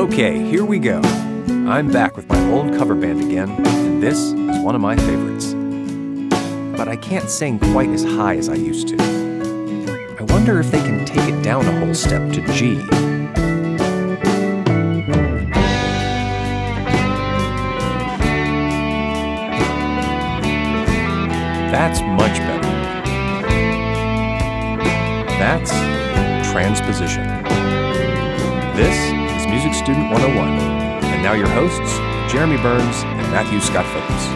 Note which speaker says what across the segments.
Speaker 1: Okay, here we go. I'm back with my old cover band again, and this is one of my favorites. But I can't sing quite as high as I used to. I wonder if they can take it down a whole step to G. That's much better. That's transposition. This is Music Student 101. And now your hosts, Jeremy Burns and Matthew Scott Phillips.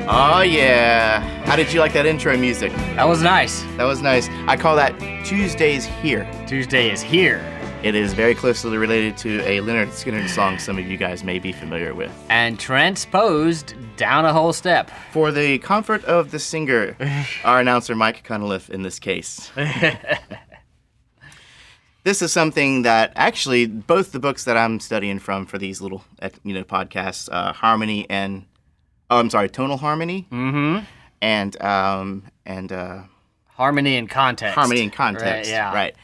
Speaker 2: Oh yeah. How did you like that intro music?
Speaker 3: That was nice.
Speaker 2: That was nice. I call that Tuesday's Here.
Speaker 3: Tuesday is here.
Speaker 2: It is very closely related to a Leonard Skinner song some of you guys may be familiar with.
Speaker 3: And transposed down a whole step.
Speaker 2: For the comfort of the singer, our announcer Mike Cunliffe in this case. This is something that actually both the books that I'm studying from for these little podcasts, harmony and tonal harmony.
Speaker 3: Mm-hmm.
Speaker 2: And
Speaker 3: Harmony and context.
Speaker 2: Harmony and context.
Speaker 3: Right, yeah.
Speaker 2: Right.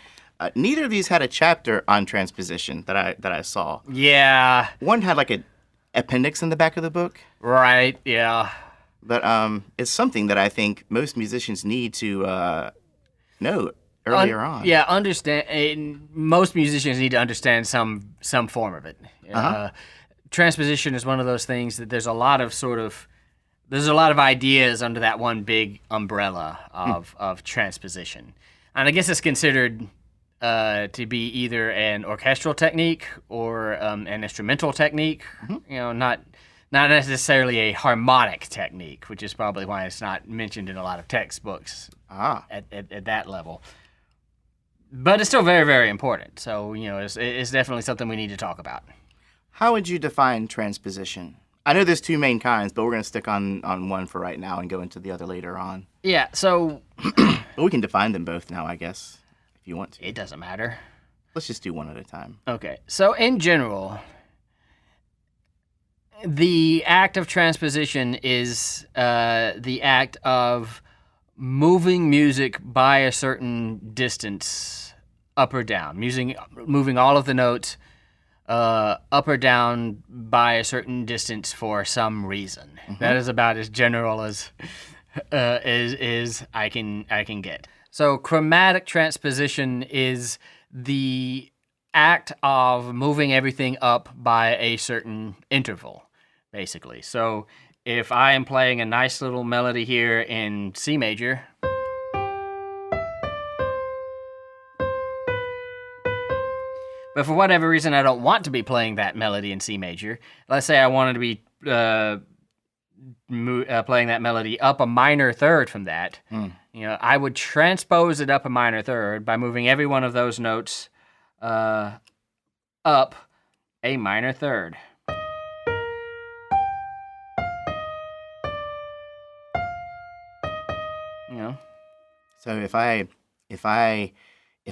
Speaker 2: Neither of these had a chapter on transposition that I saw.
Speaker 3: Yeah.
Speaker 2: One had like an appendix in the back of the book.
Speaker 3: Right, yeah.
Speaker 2: But it's something that I think most musicians need to know earlier on.
Speaker 3: Yeah, understand. Most musicians need to understand some form of it. Transposition is one of those things that there's a lot of ideas under that one big umbrella of transposition. And I guess it's considered to be either an orchestral technique or an instrumental technique. Mm-hmm. Not necessarily a harmonic technique, which is probably why it's not mentioned in a lot of textbooks at that level. But it's still very, very important. So, it's definitely something we need to talk about.
Speaker 2: How would you define transposition? I know there's two main kinds, but we're going to stick on one for right now and go into the other later on.
Speaker 3: Yeah, so...
Speaker 2: But we can define them both now, I guess, if you want to.
Speaker 3: It doesn't matter.
Speaker 2: Let's just do one at a time.
Speaker 3: Okay, so in general, the act of transposition is the act of moving music by a certain distance, up or down, moving all of the notes up or down by a certain distance for some reason. Mm-hmm. That is about as general as I can get. So chromatic transposition is the act of moving everything up by a certain interval, basically. So if I am playing a nice little melody here in C major, but for whatever reason I don't want to be playing that melody in C major, let's say I wanted to be playing that melody up a minor third from that, I would transpose it up a minor third by moving every one of those notes up a minor third.
Speaker 2: So if I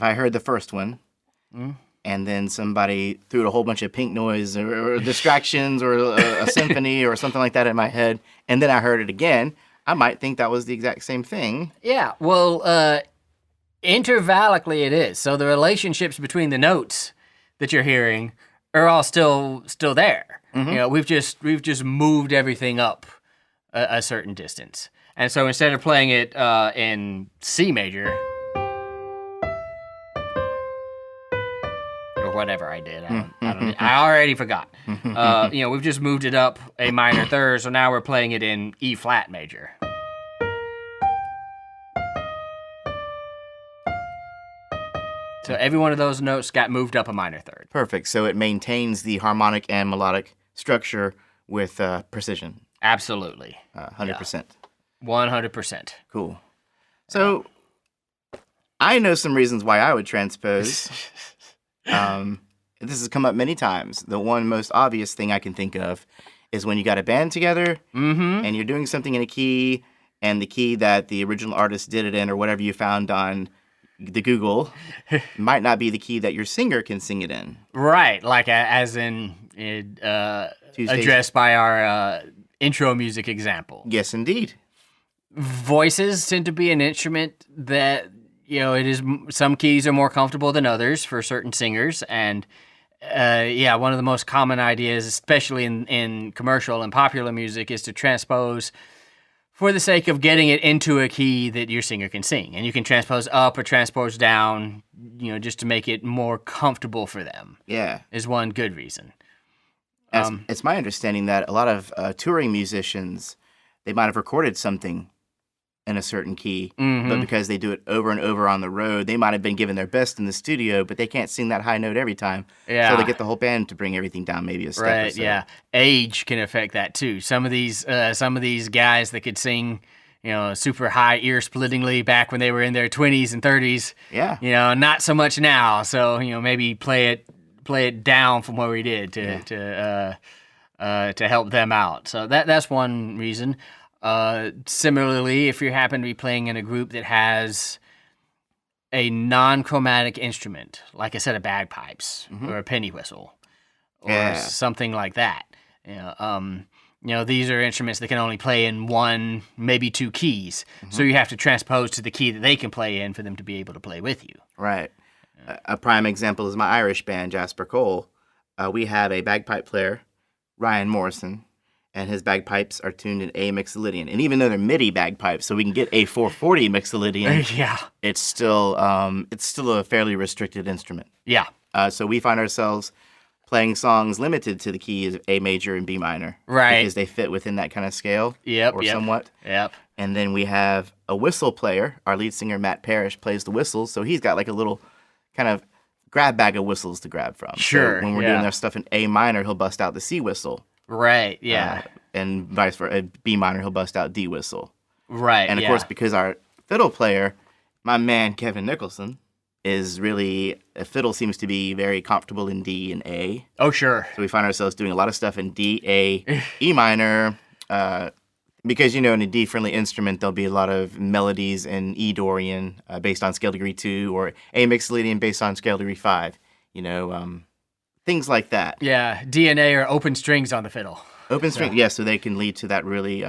Speaker 2: heard the first one, and then somebody threw a whole bunch of pink noise or distractions or a symphony or something like that in my head, and then I heard it again, I might think that was the exact same thing.
Speaker 3: Yeah, well, intervallically it is. So the relationships between the notes that you're hearing are all still there. Mm-hmm. We've just moved everything up a certain distance. And so instead of playing it in C major, or whatever I did, I already forgot. We've just moved it up a minor third, so now we're playing it in E flat major. So every one of those notes got moved up a minor third.
Speaker 2: Perfect. So it maintains the harmonic and melodic structure with precision.
Speaker 3: Absolutely.
Speaker 2: 100%.
Speaker 3: Yeah. 100%.
Speaker 2: Cool. So I know some reasons why I would transpose. This has come up many times. The one most obvious thing I can think of is when you got a band together and you're doing something in a key, and the key that the original artist did it in or whatever you found on the Google might not be the key that your singer can sing it in.
Speaker 3: Right, like as in addressed by our intro music example.
Speaker 2: Yes, indeed.
Speaker 3: Voices tend to be an instrument that it is some keys are more comfortable than others for certain singers, and one of the most common ideas, especially in commercial and popular music, is to transpose for the sake of getting it into a key that your singer can sing. And you can transpose up or transpose down, just to make it more comfortable for them.
Speaker 2: Yeah.
Speaker 3: Is one good reason.
Speaker 2: It's my understanding that a lot of touring musicians, they might have recorded something in a certain key, but because they do it over and over on the road, they might have been given their best in the studio, but they can't sing that high note every time.
Speaker 3: Yeah.
Speaker 2: So they get the whole band to bring everything down maybe a step or
Speaker 3: Right,
Speaker 2: so.
Speaker 3: yeah. Age can affect that too. Some of these guys that could sing, super high ear-splittingly back when they were in their 20s and 30s.
Speaker 2: Yeah.
Speaker 3: Not so much now. So, maybe play it down from where we did to help them out. So that's one reason. Similarly, if you happen to be playing in a group that has a non-chromatic instrument, like a set of bagpipes or a penny whistle or something like that, these are instruments that can only play in one, maybe two keys. So you have to transpose to the key that they can play in for them to be able to play with you.
Speaker 2: Right. A prime example is my Irish band, Jasper Cole. We have a bagpipe player, Ryan Morrison, and his bagpipes are tuned in A mixolydian. And even though they're MIDI bagpipes, so we can get a 440 mixolydian, it's still a fairly restricted instrument.
Speaker 3: Yeah.
Speaker 2: So we find ourselves playing songs limited to the keys of A major and B minor.
Speaker 3: Right.
Speaker 2: Because they fit within that kind of scale.
Speaker 3: Yep.
Speaker 2: Somewhat.
Speaker 3: Yep.
Speaker 2: And then we have a whistle player. Our lead singer, Matt Parrish, plays the whistles. So he's got like a little kind of grab bag of whistles to grab from.
Speaker 3: Sure.
Speaker 2: So when we're doing our stuff in A minor, he'll bust out the C whistle.
Speaker 3: Right, yeah.
Speaker 2: And vice versa. B minor, he'll bust out D whistle.
Speaker 3: Right,
Speaker 2: And of course, because our fiddle player, my man Kevin Nicholson, is really, a fiddle seems to be very comfortable in D and A.
Speaker 3: Oh, sure.
Speaker 2: So we find ourselves doing a lot of stuff in D, A, E minor, because, in a D-friendly instrument, there'll be a lot of melodies in E Dorian based on scale degree 2, or A mixolydian based on scale degree 5, things like that.
Speaker 3: Yeah, D and A are open strings on the fiddle.
Speaker 2: Open string, so they can lead to that really,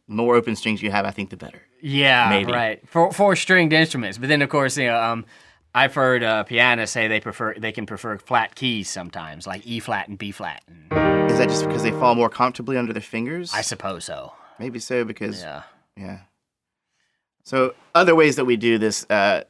Speaker 2: more open strings you have, I think, the better.
Speaker 3: Yeah,
Speaker 2: Maybe.
Speaker 3: right. For stringed instruments. But then, of course, I've heard pianists say they can prefer flat keys sometimes, like E flat and B flat.
Speaker 2: Is that just because they fall more comfortably under their fingers?
Speaker 3: I suppose so.
Speaker 2: Maybe so, because...
Speaker 3: Yeah.
Speaker 2: So other ways that we do this, I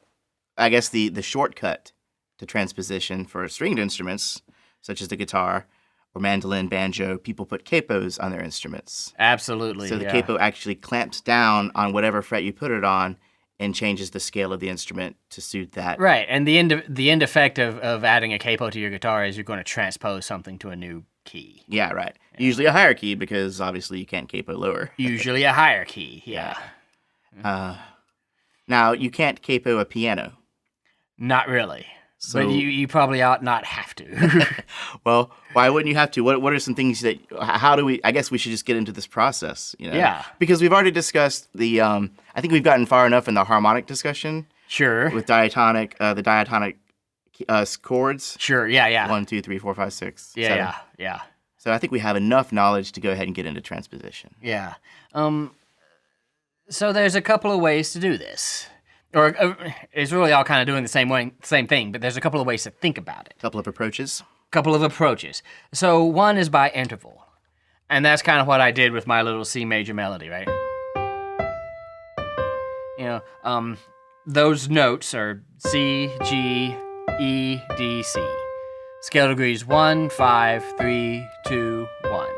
Speaker 2: guess the shortcut to transposition for stringed instruments, such as the guitar or mandolin, banjo, people put capos on their instruments.
Speaker 3: Absolutely.
Speaker 2: So the capo actually clamps down on whatever fret you put it on and changes the scale of the instrument to suit that.
Speaker 3: Right, and the end effect of adding a capo to your guitar is you're going to transpose something to a new key.
Speaker 2: Yeah, right. Yeah. Usually a higher key, because obviously you can't capo lower.
Speaker 3: Usually a higher key, yeah.
Speaker 2: Now, you can't capo a piano.
Speaker 3: Not really.
Speaker 2: So,
Speaker 3: but you probably ought not have to.
Speaker 2: Well, why wouldn't you have to? What are some things that, how do we, I guess we should just get into this process,
Speaker 3: Yeah.
Speaker 2: Because we've already discussed the, I think we've gotten far enough in the harmonic discussion.
Speaker 3: Sure.
Speaker 2: With diatonic, the diatonic chords.
Speaker 3: Sure, yeah.
Speaker 2: 1, 2, 3, 4, 5, 6, 7.
Speaker 3: Yeah.
Speaker 2: So I think we have enough knowledge to go ahead and get into transposition.
Speaker 3: Yeah. So there's a couple of ways to do this. Or it's really all kind of doing the same thing, but there's a couple of ways to think about it.
Speaker 2: Couple of approaches.
Speaker 3: So one is by interval. And that's kind of what I did with my little C major melody, right? Those notes are C, G, E, D, C. Scale degrees 1, 5, 3, 2, 1. Right?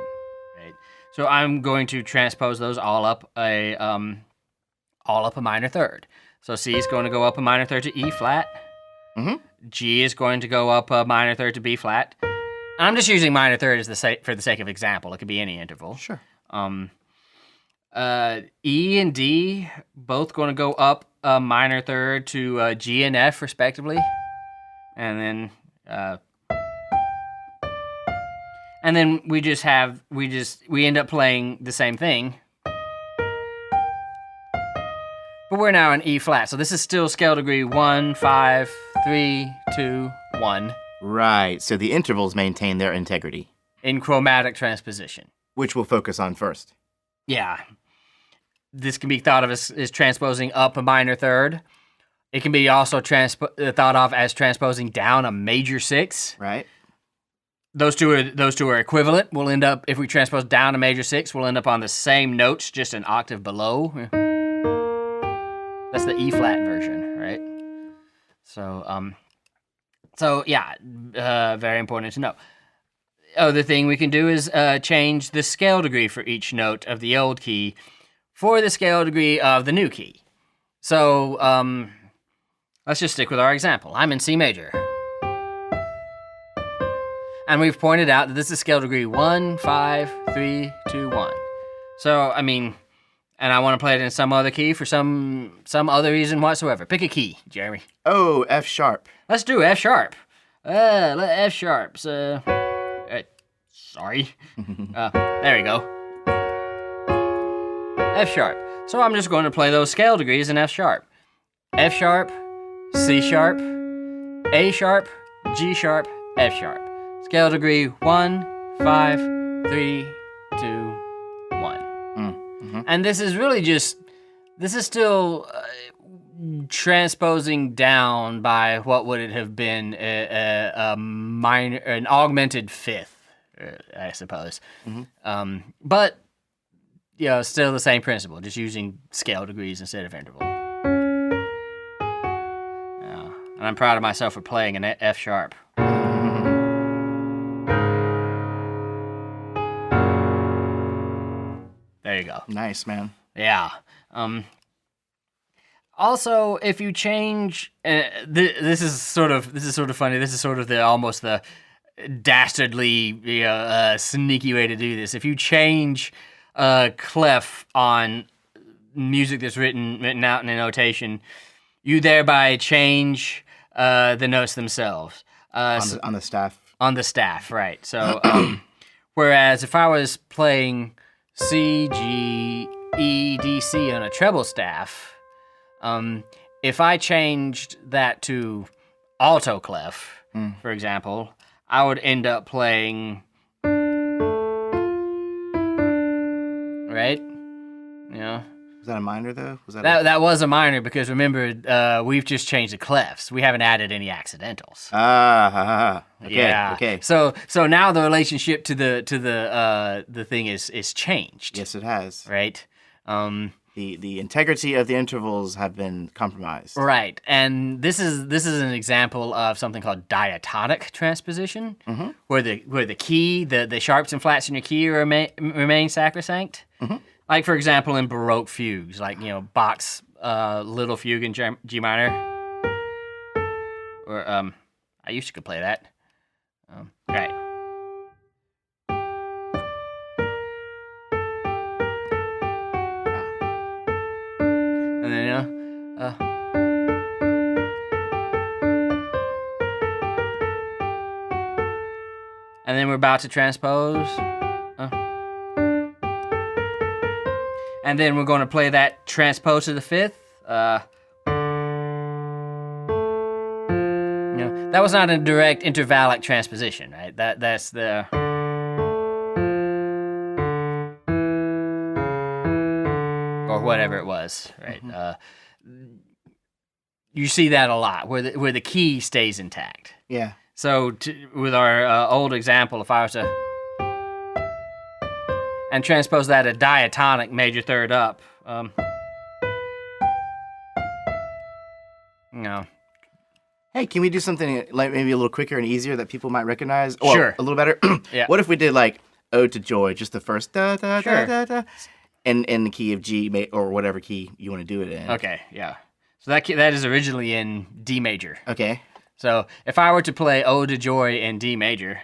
Speaker 3: So I'm going to transpose those all up a minor third. So C is going to go up a minor third to E flat.
Speaker 2: Mm-hmm.
Speaker 3: G is going to go up a minor third to B flat. I'm just using minor third for the sake of example. It could be any interval.
Speaker 2: Sure.
Speaker 3: E and D both going to go up a minor third to G and F respectively, and then we end up playing the same thing. But we're now in E flat, so this is still scale degree 1, 5, 3, 2, 1.
Speaker 2: Right, so the intervals maintain their integrity.
Speaker 3: In chromatic transposition.
Speaker 2: Which we'll focus on first.
Speaker 3: Yeah. This can be thought of as transposing up a minor third. It can be also thought of as transposing down a major 6.
Speaker 2: Right.
Speaker 3: Those two are equivalent. We'll end up, if we transpose down a major 6, we'll end up on the same notes, just an octave below. That's the E flat version, right? So yeah, very important to know. Other thing we can do is change the scale degree for each note of the old key for the scale degree of the new key. So let's just stick with our example. I'm in C major. And we've pointed out that this is scale degree 1, 5, 3, 2, 1. So, I mean, and I want to play it in some other key for some other reason whatsoever. Pick a key, Jeremy.
Speaker 2: Oh, F sharp.
Speaker 3: Let's do F sharp. F sharp. So, sorry. There we go. F sharp. So I'm just going to play those scale degrees in F sharp. F sharp, C sharp, A sharp, G sharp, F sharp. Scale degree 1, 5, 3, 2, 1. And this is really just, this is still transposing down by what would it have been a minor, an augmented fifth, I suppose. But you know, still the same principle, just using scale degrees instead of interval. And I'm proud of myself for playing an F sharp. There you go.
Speaker 2: Nice, man.
Speaker 3: Yeah. Also, if you change, this is sort of funny. This is sort of almost the dastardly, sneaky way to do this. If you change clef on music that's written out in a notation, you thereby change the notes themselves.
Speaker 2: On the staff.
Speaker 3: On the staff, right. So, whereas if I was playing C, G, E, D, C on a treble staff, if I changed that to alto clef, for example, I would end up playing, right? You know.
Speaker 2: Was that a minor though? Was
Speaker 3: that was a minor because remember we've just changed the clefs. We haven't added any accidentals.
Speaker 2: Okay.
Speaker 3: Yeah.
Speaker 2: Okay.
Speaker 3: So now the relationship to the thing is changed.
Speaker 2: Yes, it has.
Speaker 3: Right.
Speaker 2: The integrity of the intervals have been compromised.
Speaker 3: Right, and this is an example of something called diatonic transposition, where the key, the sharps and flats in your key remain sacrosanct. Like for example in Baroque fugues, like Bach's Little Fugue in G minor, or I used to could play that. Right. And then, and then we're about to transpose. And then we're going to play that transpose to the fifth. That was not a direct intervallic transposition, right? That's the... or whatever it was, right? You see that a lot, where the key stays intact.
Speaker 2: Yeah.
Speaker 3: So with our old example, if I was to and transpose that a diatonic major third up,
Speaker 2: Hey, can we do something like maybe a little quicker and easier that people might recognize?
Speaker 3: Sure.
Speaker 2: A little better.
Speaker 3: Yeah.
Speaker 2: What if we did like Ode to Joy, just the first da da
Speaker 3: Sure.
Speaker 2: da da da, in the key of G or whatever key you want to do it in?
Speaker 3: Okay, yeah. So that is originally in D major.
Speaker 2: Okay.
Speaker 3: So if I were to play Ode to Joy in D major,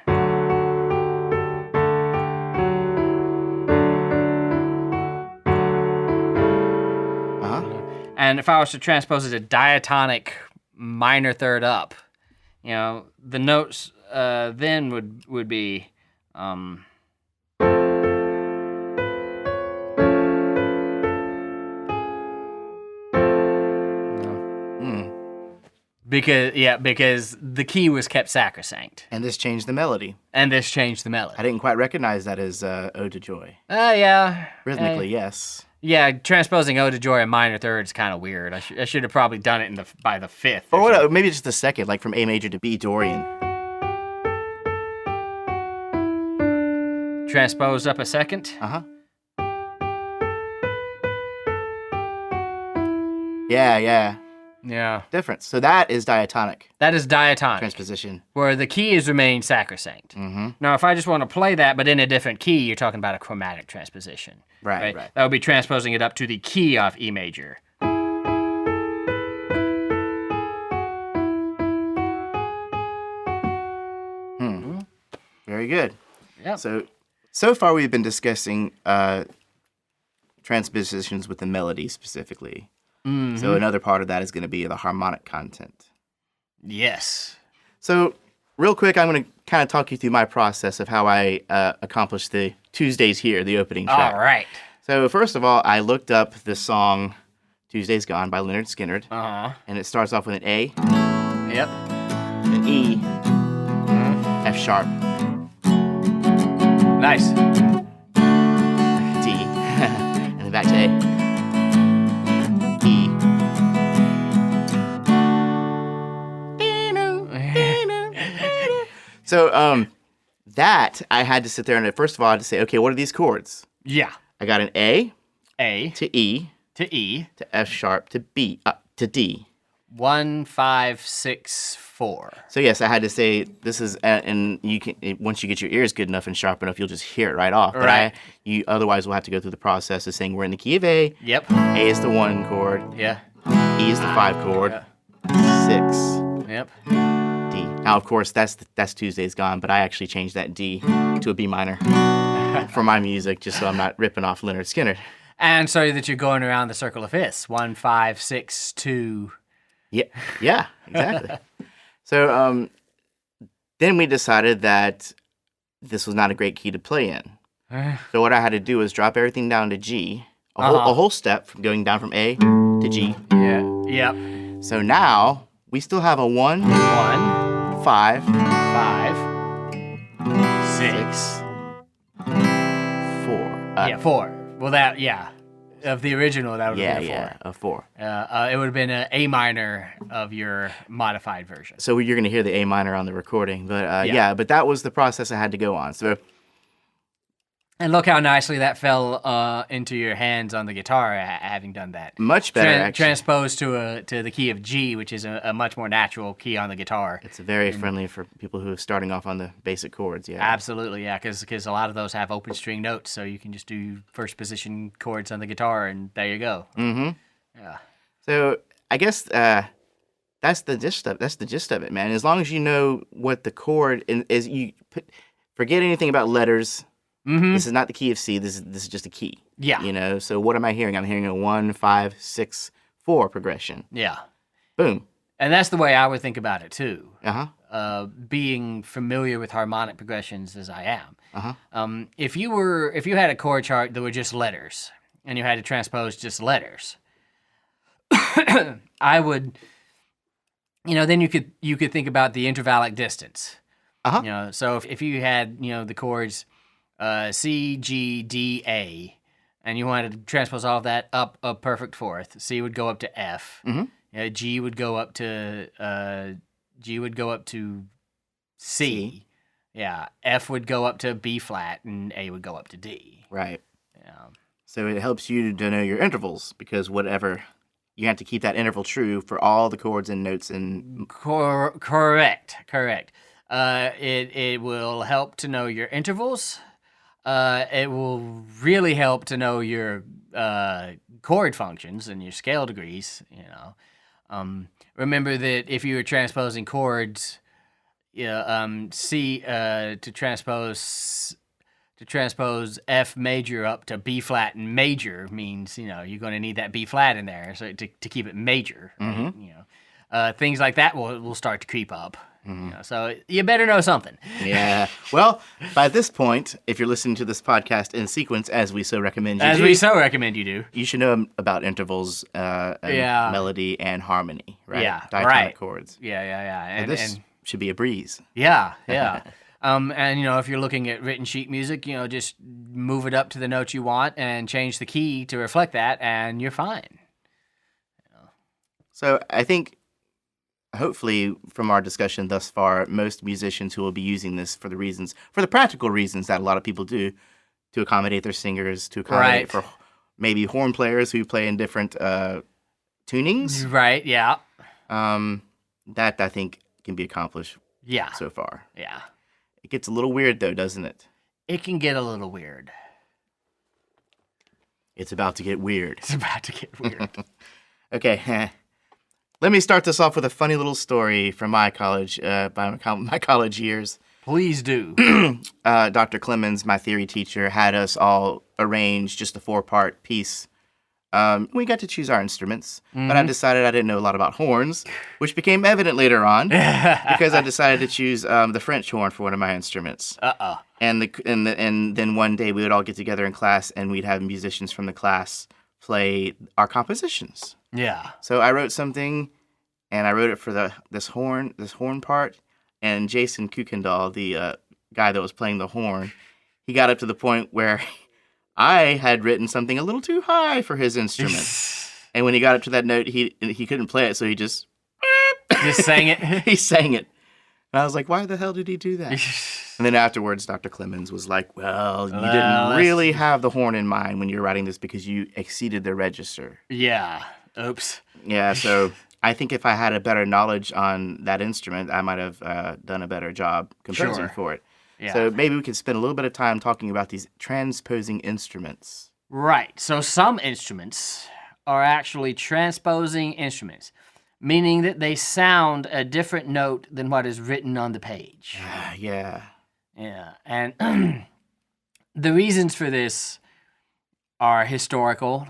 Speaker 3: and if I was to transpose it to diatonic minor third up, the notes then would be Because the key was kept sacrosanct.
Speaker 2: And this changed the melody.
Speaker 3: And this changed the melody.
Speaker 2: I didn't quite recognize that as Ode to Joy.
Speaker 3: Yeah.
Speaker 2: Rhythmically, yes.
Speaker 3: Yeah, transposing Ode to Joy in minor third is kind of weird. I should have probably done it by the fifth.
Speaker 2: Or what, maybe just the second, like from A major to B Dorian.
Speaker 3: Transpose up a second.
Speaker 2: Uh-huh. Yeah.
Speaker 3: Yeah.
Speaker 2: Difference. So that is diatonic.
Speaker 3: That is diatonic.
Speaker 2: Transposition.
Speaker 3: Where the key is remained sacrosanct.
Speaker 2: Mm-hmm.
Speaker 3: Now, if I just want to play that, but in a different key, you're talking about a chromatic transposition.
Speaker 2: Right.
Speaker 3: That would be transposing it up to the key of E major.
Speaker 2: Very good.
Speaker 3: Yep.
Speaker 2: So far we've been discussing transpositions with the melody specifically.
Speaker 3: Mm-hmm.
Speaker 2: So another part of that is going to be the harmonic content.
Speaker 3: Yes.
Speaker 2: So real quick, I'm going to kind of talk you through my process of how I accomplish the Tuesdays Here, the opening track.
Speaker 3: All right.
Speaker 2: So first of all, I looked up the song Tuesdays Gone by Leonard Skinner.
Speaker 3: Uh-huh.
Speaker 2: And it starts off with an A,
Speaker 3: Yep.
Speaker 2: an E, F sharp,
Speaker 3: Nice.
Speaker 2: D, and then back to A, E. So that I had to sit there and first of all I had to say, okay, what are these chords?
Speaker 3: Yeah.
Speaker 2: I got an A
Speaker 3: A
Speaker 2: to E
Speaker 3: to E.
Speaker 2: to F sharp to B to D.
Speaker 3: 1, 5, 6, 4.
Speaker 2: So yes, I had to say this is, and you can once you get your ears good enough and sharp enough, you'll just hear it right off. But
Speaker 3: Right.
Speaker 2: you otherwise will have to go through the process of saying we're in the key of A.
Speaker 3: Yep.
Speaker 2: A is the 1 chord.
Speaker 3: Yeah.
Speaker 2: E is the 5 chord. 6
Speaker 3: Yep.
Speaker 2: D. Now of course that's Tuesdays Gone, but I actually changed that D to a B minor for my music, just so I'm not ripping off Leonard Skinner.
Speaker 3: And so that you're going around the circle of fifths. 1, 5, 6, 2.
Speaker 2: Yeah, exactly. So then we decided that this was not a great key to play in. So what I had to do was drop everything down to G, a whole step from going down from A to G.
Speaker 3: Yeah. Yep.
Speaker 2: So now we still have a 1,
Speaker 3: 1,
Speaker 2: 5,
Speaker 3: 5, 6.
Speaker 2: 4.
Speaker 3: 4. Well, of the original, that would have been a 4.
Speaker 2: A 4.
Speaker 3: It would have been an A minor of your modified version.
Speaker 2: So you're going to hear the A minor on the recording, but
Speaker 3: Yeah.
Speaker 2: but that was the process I had to go on. So
Speaker 3: And look how nicely that fell into your hands on the guitar, having done that.
Speaker 2: much better, actually.
Speaker 3: Transposed to the key of G, which is a much more natural key on the guitar.
Speaker 2: It's very friendly for people who are starting off on the basic chords. Yeah.
Speaker 3: Absolutely, yeah, because a lot of those have open string notes, so you can just do first position chords on the guitar, and there you go.
Speaker 2: Mm-hmm.
Speaker 3: Yeah.
Speaker 2: So I guess that's the gist of it, man. As long as you know what the chord is, forget anything about letters.
Speaker 3: Mm-hmm.
Speaker 2: This is not the key of C. This is just a key.
Speaker 3: Yeah.
Speaker 2: You know. So what am I hearing? I'm hearing a 1, 5, 6, 4 progression.
Speaker 3: Yeah.
Speaker 2: Boom.
Speaker 3: And that's the way I would think about it too.
Speaker 2: Uh-huh.
Speaker 3: Being familiar with harmonic progressions as I am.
Speaker 2: Uh-huh.
Speaker 3: If you had a chord chart that were just letters, and you had to transpose just letters, I would, then you could think about the intervallic distance.
Speaker 2: Uh-huh.
Speaker 3: So if you had the chords C, G, D, A, and you wanted to transpose all of that up a perfect fourth, C would go up to F.
Speaker 2: Mm-hmm.
Speaker 3: G would go up to C. Yeah, F would go up to B flat, and A would go up to D.
Speaker 2: Right.
Speaker 3: Yeah.
Speaker 2: So it helps you to know your intervals, because whatever you have to keep that interval true for all the chords and notes and
Speaker 3: Correct. It will help to know your intervals. It will really help to know your chord functions and your scale degrees. Remember that if you were transposing chords, C to transpose F major up to B flat and major means you're going to need that B flat in there so to keep it major. Right?
Speaker 2: Mm-hmm.
Speaker 3: Things like that will start to creep up. Mm-hmm. So you better know something.
Speaker 2: Yeah. Well, by this point, if you're listening to this podcast in sequence, as we so recommend you do,
Speaker 3: we so recommend you do,
Speaker 2: you should know about intervals, and melody, and harmony, right?
Speaker 3: Yeah,
Speaker 2: Diatonic
Speaker 3: right.
Speaker 2: chords.
Speaker 3: Yeah.
Speaker 2: And this should be a breeze.
Speaker 3: Yeah. And if you're looking at written sheet music, just move it up to the note you want and change the key to reflect that, and you're fine.
Speaker 2: So I think, hopefully, from our discussion thus far, most musicians who will be using this for the practical reasons that a lot of people do, to accommodate their singers, to accommodate for maybe horn players who play in different tunings.
Speaker 3: Right. Yeah.
Speaker 2: That I think can be accomplished.
Speaker 3: Yeah.
Speaker 2: So far.
Speaker 3: Yeah.
Speaker 2: It gets a little weird though, doesn't it?
Speaker 3: It can get a little weird.
Speaker 2: It's about to get weird.
Speaker 3: It's about to get weird.
Speaker 2: Okay. Let me start this off with a funny little story from my college, my college years.
Speaker 3: Please do.
Speaker 2: Dr. Clemens, my theory teacher, had us all arrange just a 4-part piece. We got to choose our instruments, but I decided I didn't know a lot about horns, which became evident later on because I decided to choose the French horn for one of my instruments. And then one day we would all get together in class and we'd have musicians from the class play our compositions.
Speaker 3: Yeah.
Speaker 2: So I wrote something, and I wrote it for this horn part. And Jason Kuykendall, the guy that was playing the horn, he got up to the point where I had written something a little too high for his instrument. And when he got up to that note, he couldn't play it, so he just
Speaker 3: sang it.
Speaker 2: He sang it. And I was like, why the hell did he do that? And then afterwards, Dr. Clemens was like, well, you didn't really have the horn in mind when you were writing this because you exceeded the register.
Speaker 3: Yeah. Oops.
Speaker 2: Yeah, so I think if I had a better knowledge on that instrument, I might have done a better job composing for it.
Speaker 3: Yeah.
Speaker 2: So maybe we could spend a little bit of time talking about these transposing instruments.
Speaker 3: Right. So some instruments are actually transposing instruments, meaning that they sound a different note than what is written on the page.
Speaker 2: Yeah.
Speaker 3: Yeah. And the reasons for this are historical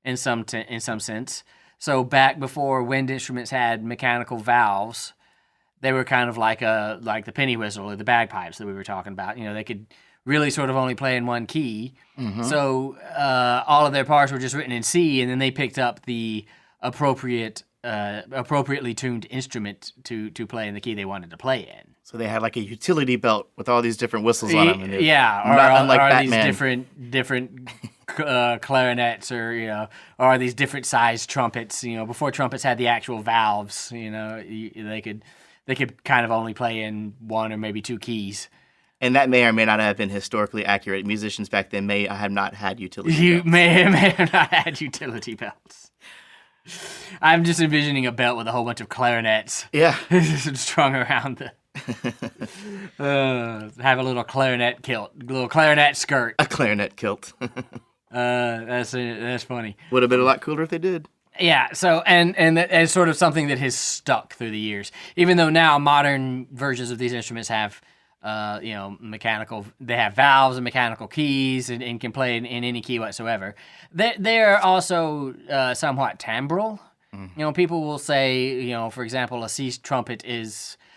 Speaker 3: in some sense. So back before wind instruments had mechanical valves, they were kind of like the penny whistle or the bagpipes that we were talking about. They could really sort of only play in one key. Mm-hmm. So all of their parts were just written in C, and then they picked up the appropriately tuned instrument to play in the key they wanted to play in.
Speaker 2: So they had like a utility belt with all these different whistles on them.
Speaker 3: Or these different clarinets, or these different sized trumpets. Before trumpets had the actual valves, they could kind of only play in one or maybe two keys.
Speaker 2: And that may or may not have been historically accurate. Musicians back then may have not had utility belts.
Speaker 3: You may or may have not had utility belts. I'm just envisioning a belt with a whole bunch of clarinets.
Speaker 2: Yeah.
Speaker 3: Strung around have a little clarinet kilt, a little clarinet skirt.
Speaker 2: A clarinet kilt.
Speaker 3: That's funny.
Speaker 2: Would have been a lot cooler if they did.
Speaker 3: Yeah, so and it's sort of something that has stuck through the years. Even though now modern versions of these instruments have, mechanical. They have valves and mechanical keys and can play in any key whatsoever. They're also somewhat timbral. Mm-hmm. People will say, for example, a C trumpet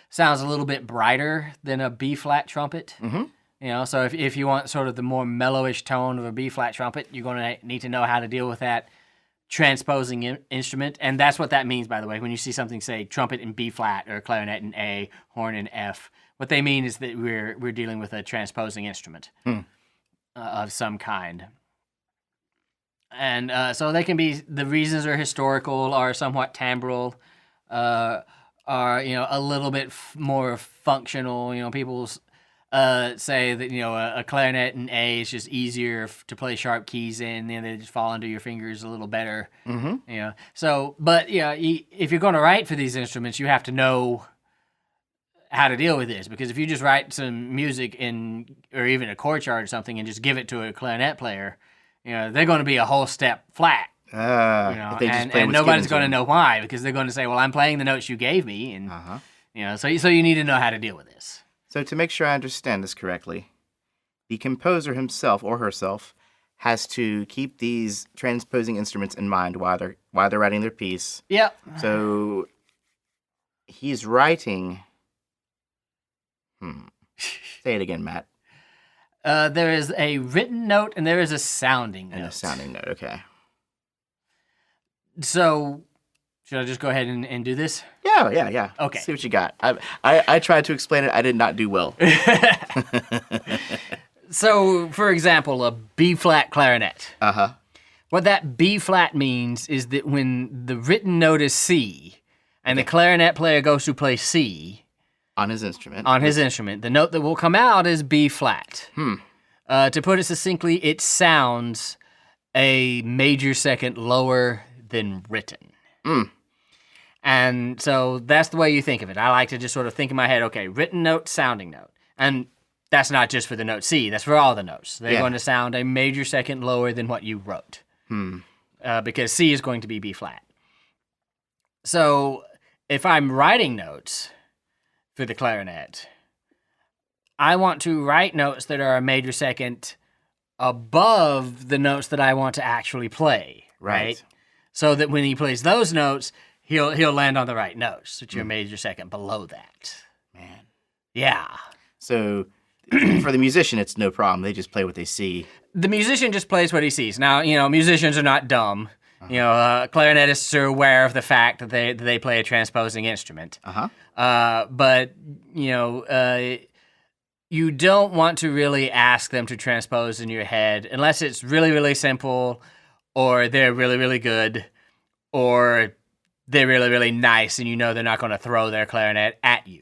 Speaker 3: sounds a little bit brighter than a B flat trumpet. Mm-hmm. So if you want sort of the more mellowish tone of a B flat trumpet, you're going to need to know how to deal with that transposing instrument. And that's what that means, by the way, when you see something say trumpet in B flat or clarinet in A, horn in F. What they mean is that we're dealing with a transposing instrument of some kind. And so they can be, the reasons are historical, are somewhat timbral, are a little bit more functional. People say that a clarinet in A is just easier to play sharp keys in, and they just fall under your fingers a little better. Mm-hmm. So, but if you're going to write for these instruments, you have to know how to deal with this, because if you just write some music or even a chord chart or something and just give it to a clarinet player, they're going to be a whole step flat. And nobody's going to know why, because they're going to say, well, I'm playing the notes you gave me, and so you need to know how to deal with this.
Speaker 2: So to make sure I understand this correctly, the composer himself or herself has to keep these transposing instruments in mind while they're writing their piece.
Speaker 3: Yep.
Speaker 2: So he's writing. Say it again, Matt.
Speaker 3: There is a written note and there is a sounding note.
Speaker 2: And a sounding note, okay.
Speaker 3: So Should I just go ahead and do this?
Speaker 2: Yeah.
Speaker 3: Okay.
Speaker 2: See what you got. I tried to explain it. I did not do well.
Speaker 3: So, for example, a B-flat clarinet.
Speaker 2: Uh-huh.
Speaker 3: What that B-flat means is that when the written note is C, and the clarinet player goes to play C
Speaker 2: On his instrument.
Speaker 3: the note that will come out is B-flat. To put it succinctly, it sounds a major second lower than written. And so that's the way you think of it. I like to just sort of think in my head, okay, written note, sounding note. And that's not just for the note C, that's for all the notes. They're going to sound a major second lower than what you wrote. Because C is going to be B-flat. So if I'm writing notes for the clarinet, I want to write notes that are a major second above the notes that I want to actually play, right? So that when he plays those notes, he'll land on the right notes, which are a major second below that.
Speaker 2: Man.
Speaker 3: Yeah.
Speaker 2: So for the musician, it's no problem. They just play what they see.
Speaker 3: The musician just plays what he sees. Now, musicians are not dumb. Clarinetists are aware of the fact that they play a transposing instrument. But, you don't want to really ask them to transpose in your head unless it's really, really simple, or they're really, really good, or they're really, really nice and they're not going to throw their clarinet at you.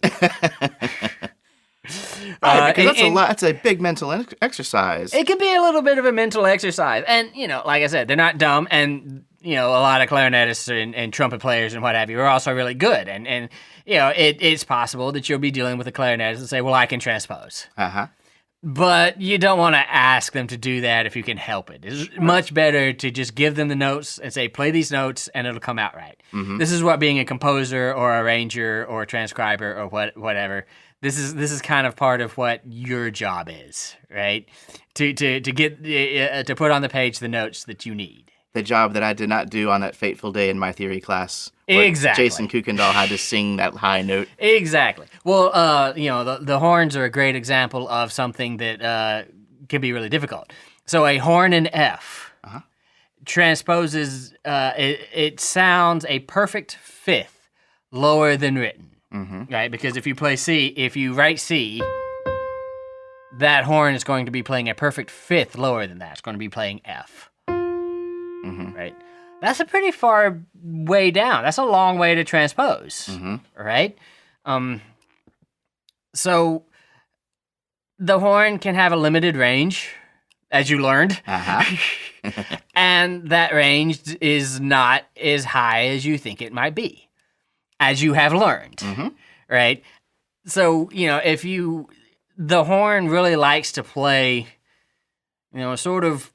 Speaker 2: Because that's a big mental exercise.
Speaker 3: It can be a little bit of a mental exercise. And, like I said, they're not dumb. And, a lot of clarinetists and trumpet players and what have you are also really good. And it's possible that you'll be dealing with a clarinetist and say, well, I can transpose. But you don't want to ask them to do that if you can help it. It's much better to just give them the notes and say, play these notes, and it'll come out right. This is what being a composer or arranger or transcriber or whatever. This is kind of part of what your job is, right? To get to put on the page the notes that you need.
Speaker 2: The job that I did not do on that fateful day in my theory class.
Speaker 3: Exactly.
Speaker 2: Jason Kuykendall had to sing that high note.
Speaker 3: Exactly. Well, the horns are a great example of something that can be really difficult. So a horn in F transposes, it sounds a perfect fifth lower than written, right? Because if you write C, that horn is going to be playing a perfect fifth lower than that. It's going to be playing F. Right? That's a pretty far way down. That's a long way to transpose, right? So the horn can have a limited range, as you learned, and that range is not as high as you think it might be, as you have learned, right? So, the horn really likes to play, sort of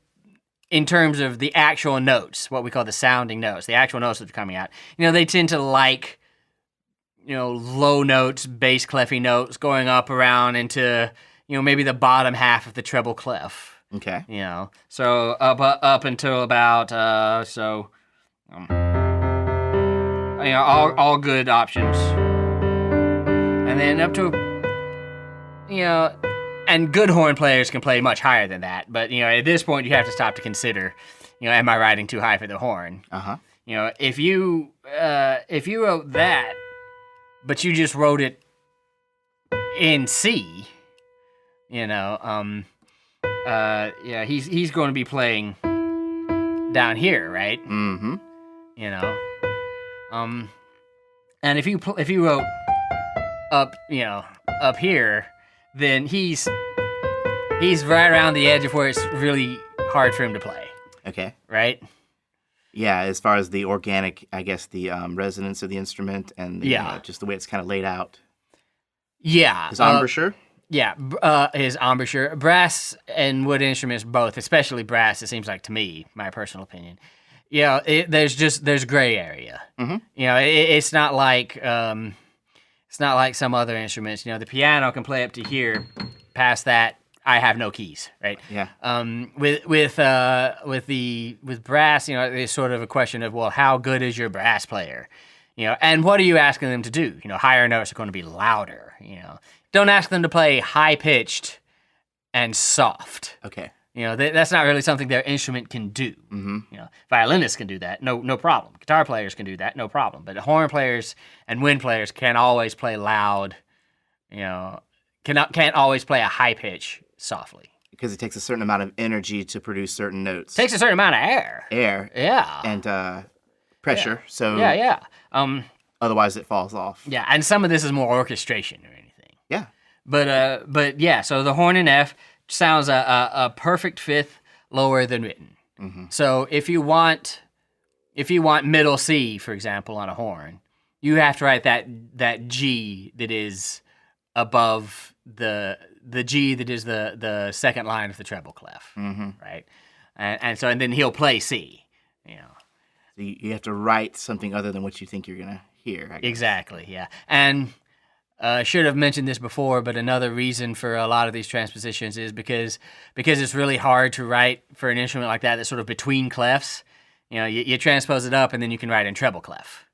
Speaker 3: in terms of the actual notes, what we call the sounding notes, the actual notes that are coming out. They tend to like, low notes, bass clefy notes going up around into, maybe the bottom half of the treble clef.
Speaker 2: Okay.
Speaker 3: So up until about, all good options. And then up to, and good horn players can play much higher than that. But, at this point, you have to stop to consider, am I writing too high for the horn? If you wrote that, but you just wrote it in C, he's going to be playing down here, right? And if you wrote up here, then he's right around the edge of where it's really hard for him to play.
Speaker 2: Okay.
Speaker 3: Right?
Speaker 2: Yeah, as far as the organic, I guess, the resonance of the instrument and just the way it's kind of laid out.
Speaker 3: Yeah.
Speaker 2: His embouchure?
Speaker 3: His embouchure. Brass and wood instruments both, especially brass, it seems like to me, my personal opinion. There's gray area. It's not like some other instruments. The piano can play up to here. Past that, I have no keys, right?
Speaker 2: Yeah.
Speaker 3: With brass, it's sort of a question of, well, how good is your brass player? And what are you asking them to do? Higher notes are going to be louder. Don't ask them to play high pitched and soft.
Speaker 2: Okay.
Speaker 3: That's not really something their instrument can do. Violinists can do that, no problem. Guitar players can do that, no problem. But horn players and wind players can't always play loud. Can't always play a high pitch softly.
Speaker 2: Because it takes a certain amount of energy to produce certain notes.
Speaker 3: Takes a certain amount of air. Yeah.
Speaker 2: And pressure.
Speaker 3: Yeah.
Speaker 2: So
Speaker 3: Yeah.
Speaker 2: otherwise it falls off.
Speaker 3: Yeah, and some of this is more orchestration or anything.
Speaker 2: Yeah.
Speaker 3: But yeah, so the horn in F sounds a perfect fifth lower than written. So if you want middle C, for example, on a horn, you have to write that G that is above the G that is the second line of the treble clef, right? And then he'll play C,
Speaker 2: So you have to write something other than what you think you're gonna hear. I guess.
Speaker 3: Exactly, yeah. And should have mentioned this before, but another reason for a lot of these transpositions is because it's really hard to write for an instrument like that that's sort of between clefs. You transpose it up and then you can write in treble clef.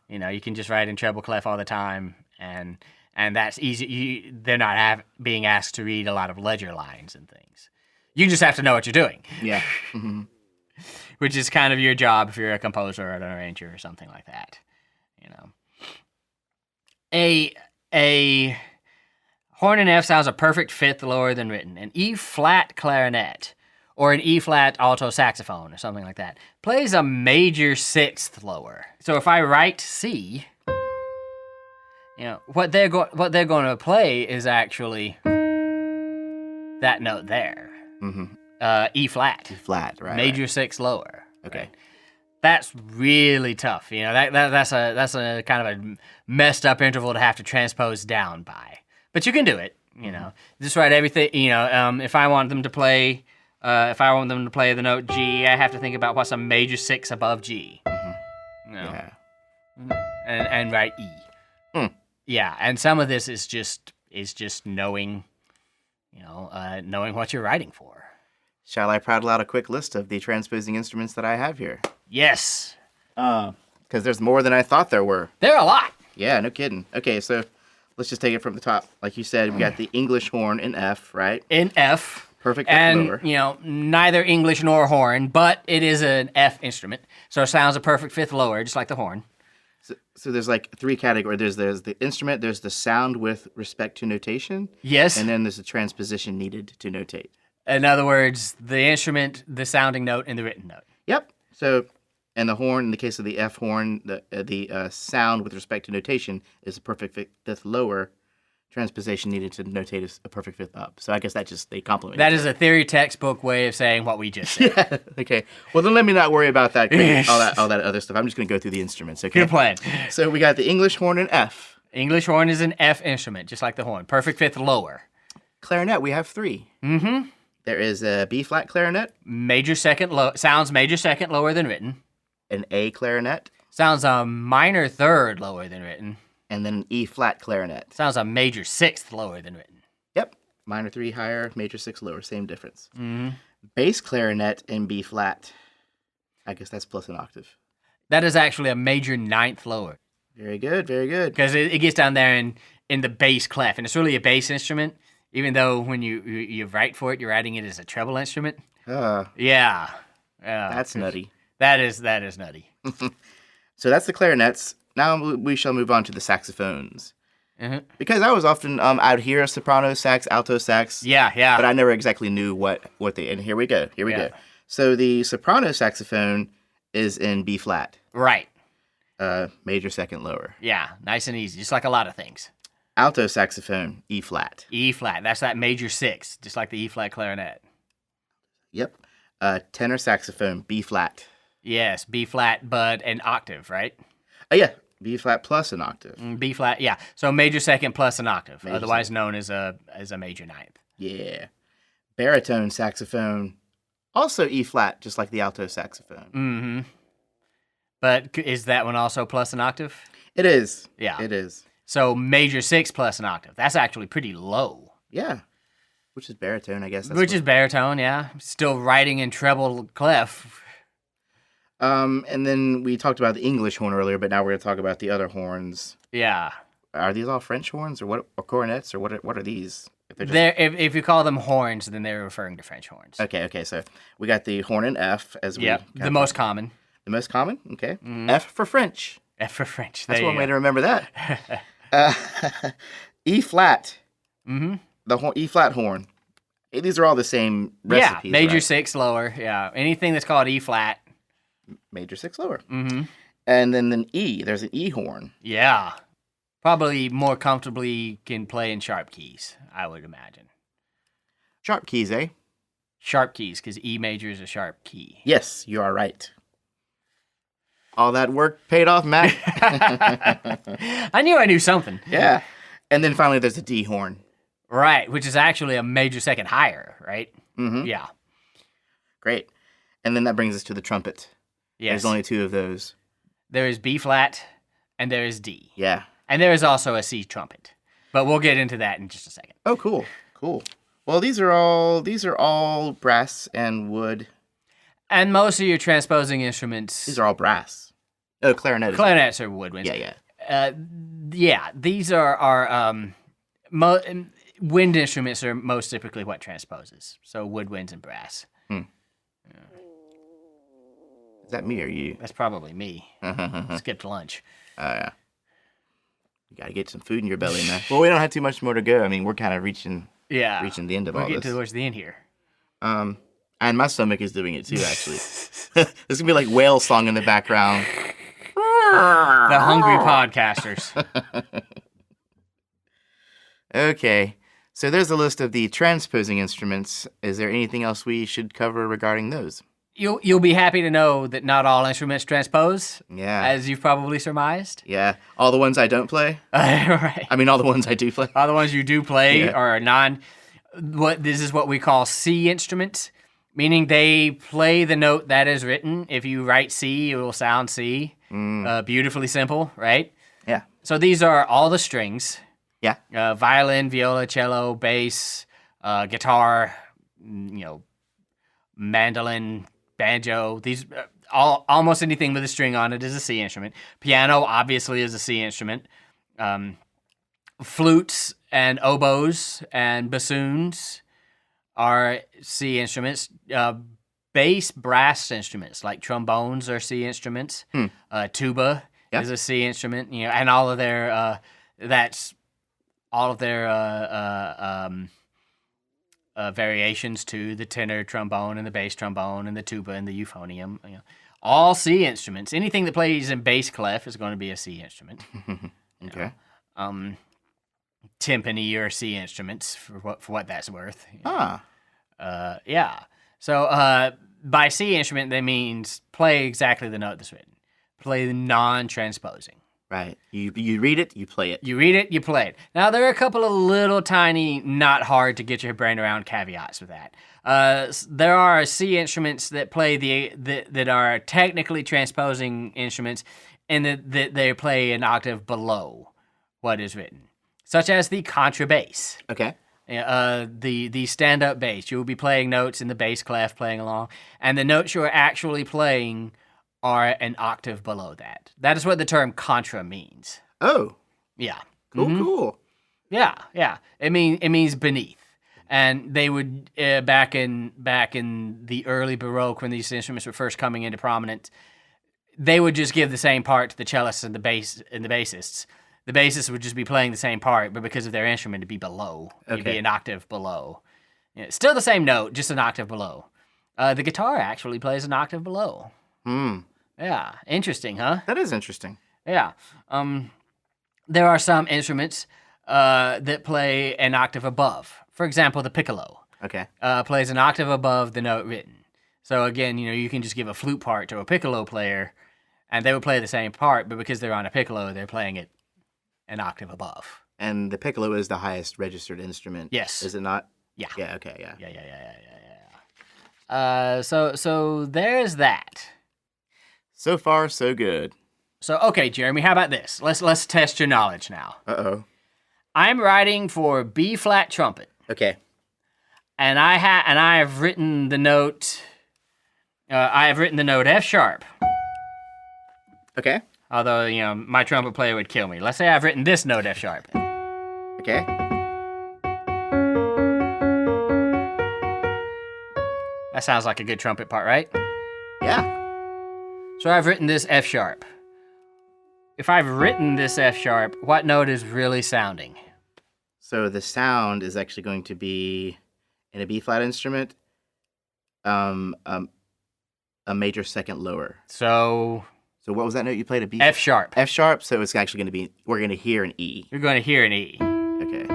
Speaker 3: You can just write in treble clef all the time, and that's easy. They're not being asked to read a lot of ledger lines and things. You just have to know what you're doing.
Speaker 2: Yeah.
Speaker 3: Which is kind of your job if you're a composer or an arranger or something like that. A horn in F sounds a perfect fifth lower than written. An E flat clarinet or an E flat alto saxophone or something like that plays a major sixth lower. So if I write C, what they're going to play is actually that note there. E flat.
Speaker 2: E flat, right?
Speaker 3: Major sixth lower.
Speaker 2: Okay.
Speaker 3: Right? That's really tough. That's a kind of a messed up interval to have to transpose down by. But you can do it. Just write everything. If I want them to play the note G, I have to think about what's a major six above G.
Speaker 2: Yeah.
Speaker 3: And write E. Yeah, and some of this is just knowing, knowing what you're writing for.
Speaker 2: Shall I prattle out a quick list of the transposing instruments that I have here?
Speaker 3: Yes.
Speaker 2: Because there's more than I thought there were.
Speaker 3: There are a lot.
Speaker 2: Yeah, no kidding. Okay, so let's just take it from the top. Like you said, we got the English horn in F, right?
Speaker 3: In F.
Speaker 2: Perfect
Speaker 3: and,
Speaker 2: lower.
Speaker 3: Neither English nor horn, but it is an F instrument. So it sounds a perfect fifth lower, just like the horn.
Speaker 2: So there's like three categories. There's the instrument, there's the sound with respect to notation.
Speaker 3: Yes.
Speaker 2: And then there's the transposition needed to notate.
Speaker 3: In other words, the instrument, the sounding note, and the written note.
Speaker 2: Yep. So, and the horn, in the case of the F horn, the sound with respect to notation is a perfect fifth lower. Transposition needed to notate is a perfect fifth up. So I guess they complement.
Speaker 3: That is a theory textbook way of saying what we just said.
Speaker 2: Yeah. Okay. Well, then let me not worry about that. all that other stuff. I'm just going to go through the instruments. Okay.
Speaker 3: Good plan.
Speaker 2: So we got the English horn in F.
Speaker 3: English horn is an F instrument, just like the horn. Perfect fifth lower.
Speaker 2: Clarinet, we have three. There is a B flat clarinet.
Speaker 3: Major second sounds major second lower than written.
Speaker 2: An A clarinet.
Speaker 3: Sounds a minor third lower than written.
Speaker 2: And then an E flat clarinet.
Speaker 3: Sounds a major sixth lower than written.
Speaker 2: Yep. Minor 3 higher, major 6 lower. Same difference. Bass clarinet in B flat. I guess that's plus an octave.
Speaker 3: That is actually a major ninth lower.
Speaker 2: Very good, very good.
Speaker 3: Because it gets down there in the bass clef. And it's really a bass instrument, even though when you write for it, you're writing it as a treble instrument. Yeah.
Speaker 2: That's nutty.
Speaker 3: That is nutty.
Speaker 2: So that's the clarinets. Now we shall move on to the saxophones. Because I was often out here a soprano sax, alto sax.
Speaker 3: Yeah.
Speaker 2: But I never exactly knew what they. And here we go. Go. So the soprano saxophone is in B flat.
Speaker 3: Right.
Speaker 2: Major second lower.
Speaker 3: Yeah, nice and easy, just like a lot of things.
Speaker 2: Alto saxophone, E flat.
Speaker 3: E flat. That's that major six, just like the E flat clarinet.
Speaker 2: Yep. Tenor saxophone, B flat.
Speaker 3: Yes, B flat, but an octave, right?
Speaker 2: Yeah. B flat plus an octave.
Speaker 3: B flat, yeah. So major second plus an octave, otherwise known as a major ninth.
Speaker 2: Yeah. Baritone saxophone, also E flat, just like the alto saxophone.
Speaker 3: But is that one also plus an octave?
Speaker 2: It is.
Speaker 3: Yeah.
Speaker 2: It is.
Speaker 3: So major six plus an octave. That's actually pretty low.
Speaker 2: Yeah. Which is baritone, I guess.
Speaker 3: Which is baritone, yeah. Still writing in treble clef.
Speaker 2: And then we talked about the English horn earlier, but now we're going to talk about the other horns.
Speaker 3: Yeah.
Speaker 2: Are these all French horns or what? Or cornets or what are these? If they're just...
Speaker 3: If you call them horns, then they're referring to French horns.
Speaker 2: Okay. So we got the horn in F as we...
Speaker 3: Yep, the most common.
Speaker 2: The most common? Okay. F for French.
Speaker 3: F for French.
Speaker 2: That's one way to remember that. E flat. Mm-hmm. The E flat horn. These are all the same recipes.
Speaker 3: Yeah, major
Speaker 2: right?
Speaker 3: 6 lower. Yeah, anything that's called E flat.
Speaker 2: Major 6 lower. Mm-hmm. And then an E. There's an E horn.
Speaker 3: Yeah. Probably more comfortably can play in sharp keys, I would imagine.
Speaker 2: Sharp keys, eh?
Speaker 3: Sharp keys, because E major is a sharp key.
Speaker 2: Yes, you are right. All that work paid off, Matt.
Speaker 3: I knew something.
Speaker 2: Yeah. And then finally there's a D horn.
Speaker 3: Right, which is actually a major second higher, right?
Speaker 2: Mm-hmm.
Speaker 3: Yeah.
Speaker 2: Great. And then that brings us to the trumpet.
Speaker 3: Yes.
Speaker 2: There's only 2 of those.
Speaker 3: There is B flat and there is D.
Speaker 2: Yeah.
Speaker 3: And there is also a C trumpet. But we'll get into that in just a second.
Speaker 2: Oh, cool. Cool. Well, these are all brass and wood.
Speaker 3: And most of your transposing instruments...
Speaker 2: These are all brass. Oh, clarinet.
Speaker 3: Clarinets are woodwinds.
Speaker 2: Yeah.
Speaker 3: Yeah, these are wind instruments are most typically what transposes. So woodwinds and brass.
Speaker 2: Is that me or you?
Speaker 3: That's probably me. Skipped lunch.
Speaker 2: Yeah. You got to get some food in your belly, man. Well, we don't have too much more to go. I mean, we're kind of reaching the end of all
Speaker 3: We're getting
Speaker 2: this.
Speaker 3: towards the end here.
Speaker 2: And my stomach is doing it too, actually. There's going to be like whale song in the background.
Speaker 3: The hungry podcasters.
Speaker 2: Okay. So there's a list of the transposing instruments. Is there anything else we should cover regarding those?
Speaker 3: You'll be happy to know that not all instruments transpose.
Speaker 2: Yeah.
Speaker 3: As you've probably surmised.
Speaker 2: Yeah. All the ones I don't play?
Speaker 3: Right.
Speaker 2: I mean, all the ones I do play?
Speaker 3: All the ones you do play
Speaker 2: Yeah.
Speaker 3: are this is what we call C instruments, meaning they play the note that is written. If you write C, it will sound C. Beautifully simple, right?
Speaker 2: Yeah.
Speaker 3: So these are all the strings.
Speaker 2: Yeah.
Speaker 3: Violin, viola, cello, bass, guitar, mandolin, banjo. These almost anything with a string on it is a C instrument. Piano obviously is a C instrument. Flutes and oboes and bassoons are C instruments. Bass, brass instruments like trombones are C instruments. Tuba is a C instrument. And all of their variations too, the tenor trombone and the bass trombone and the tuba and the euphonium. All C instruments. Anything that plays in bass clef is going to be a C instrument.
Speaker 2: Okay.
Speaker 3: Timpani are C instruments for what that's worth.
Speaker 2: Yeah.
Speaker 3: So by C instrument, that means play exactly the note that's written. Play the non-transposing.
Speaker 2: Right. You read it, you play it.
Speaker 3: You read it, you play it. Now, there are a couple of little tiny, not hard to get your brain around caveats with that. There are C instruments that play that are technically transposing instruments, and that they play an octave below what is written, such as the contrabass.
Speaker 2: Okay.
Speaker 3: The stand-up bass. You will be playing notes in the bass clef, playing along, and the notes you are actually playing are an octave below that. That is what the term contra means.
Speaker 2: Oh.
Speaker 3: Yeah.
Speaker 2: Cool.
Speaker 3: Yeah. It means beneath. And they would back in the early Baroque, when these instruments were first coming into prominence, they would just give the same part to the cellists and the bassists. The bassists would just be playing the same part, but because of their instrument, it'd be below. It'd be an octave below. Still the same note, just an octave below. The guitar actually plays an octave below. Yeah, interesting, huh?
Speaker 2: That is interesting.
Speaker 3: Yeah. There are some instruments that play an octave above. For example, the piccolo.
Speaker 2: Okay.
Speaker 3: Plays an octave above the note written. So again, you can just give a flute part to a piccolo player, and they would play the same part, but because they're on a piccolo, they're playing it an octave above.
Speaker 2: And the piccolo is the highest registered instrument.
Speaker 3: Yes.
Speaker 2: Is it not?
Speaker 3: Yeah.
Speaker 2: Yeah. Okay. Yeah.
Speaker 3: Yeah. So there's that.
Speaker 2: So far, so good.
Speaker 3: So okay, Jeremy, how about this? Let's test your knowledge now.
Speaker 2: Uh-oh.
Speaker 3: I'm writing for B flat trumpet.
Speaker 2: Okay.
Speaker 3: And I have written the note. I have written the note F sharp.
Speaker 2: Okay.
Speaker 3: Although my trumpet player would kill me. Let's say I've written this note F sharp.
Speaker 2: Okay.
Speaker 3: That sounds like a good trumpet part, right?
Speaker 2: Yeah.
Speaker 3: So I've written this F sharp. If I've written this F sharp, what note is really sounding?
Speaker 2: So the sound is actually going to be in a B flat instrument, a major second lower.
Speaker 3: So
Speaker 2: So what was that note you played? A B.
Speaker 3: F sharp.
Speaker 2: F sharp. So it's actually going to be. We're going to hear an E.
Speaker 3: You're going to hear an E.
Speaker 2: Okay.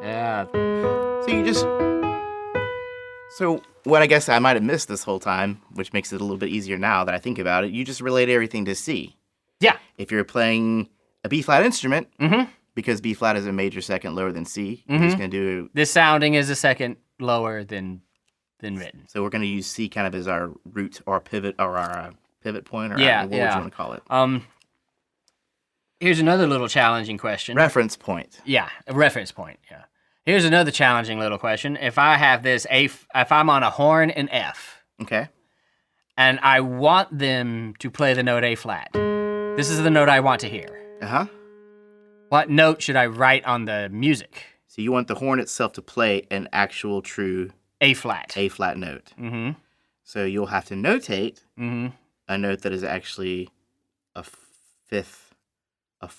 Speaker 3: Yeah.
Speaker 2: So you just. So what I guess I might have missed this whole time, which makes it a little bit easier now that I think about it, you just relate everything to C.
Speaker 3: Yeah.
Speaker 2: If you're playing a B flat instrument,
Speaker 3: Mm-hmm.
Speaker 2: because B flat is a major second lower than C, you're just going to do.
Speaker 3: This sounding is a second lower than written.
Speaker 2: So we're going to use C kind of as our root or pivot or our pivot point, or
Speaker 3: Yeah,
Speaker 2: what would you
Speaker 3: yeah.
Speaker 2: want to call it?
Speaker 3: Here's another little challenging question.
Speaker 2: Reference point.
Speaker 3: Yeah, a reference point. Yeah. Here's another challenging little question. If I have this if I'm on a horn in F,
Speaker 2: Okay.
Speaker 3: and I want them to play the note A flat, this is the note I want to hear.
Speaker 2: Uh-huh.
Speaker 3: What note should I write on the music?
Speaker 2: So you want the horn itself to play an actual true
Speaker 3: A flat.
Speaker 2: A flat note.
Speaker 3: Mm-hmm.
Speaker 2: So you'll have to notate
Speaker 3: Mm-hmm.
Speaker 2: a note that is actually a fifth up.